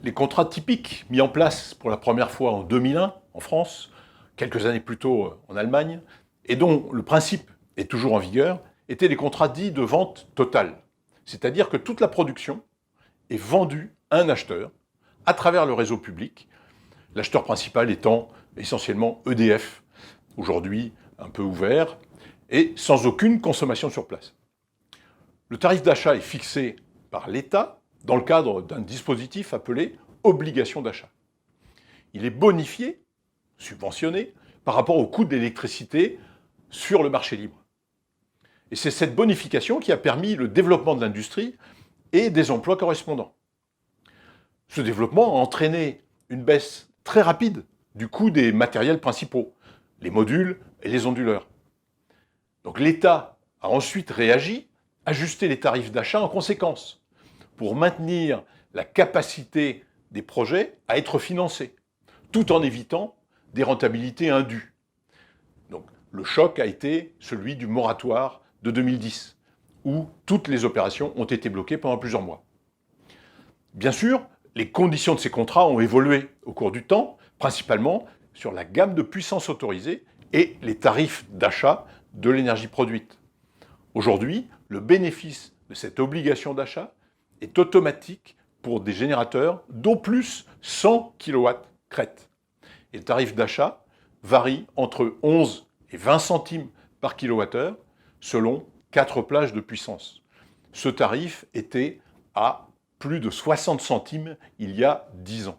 Les contrats typiques mis en place pour la première fois en 2001 en France, quelques années plus tôt en Allemagne, et dont le principe est toujours en vigueur, étaient les contrats dits de vente totale. C'est-à-dire que toute la production est vendue à un acheteur à travers le réseau public, l'acheteur principal étant essentiellement EDF, aujourd'hui un peu ouvert, et sans aucune consommation sur place. Le tarif d'achat est fixé par l'État dans le cadre d'un dispositif appelé obligation d'achat. Il est bonifié, subventionné, par rapport au coût de l'électricité sur le marché libre. Et c'est cette bonification qui a permis le développement de l'industrie et des emplois correspondants. Ce développement a entraîné une baisse très rapide du coût des matériels principaux, les modules et les onduleurs. Donc l'État a ensuite réagi, ajusté les tarifs d'achat en conséquence, pour maintenir la capacité des projets à être financés, tout en évitant des rentabilités indues. Donc le choc a été celui du moratoire de 2010, où toutes les opérations ont été bloquées pendant plusieurs mois. Bien sûr, les conditions de ces contrats ont évolué au cours du temps, principalement sur la gamme de puissance autorisée et les tarifs d'achat de l'énergie produite. Aujourd'hui, le bénéfice de cette obligation d'achat est automatique pour des générateurs d'au plus 100 kW crête. Et le tarif d'achat varie entre 11 et 20 centimes par kilowattheure selon 4 plages de puissance. Ce tarif était à plus de 60 centimes il y a 10 ans.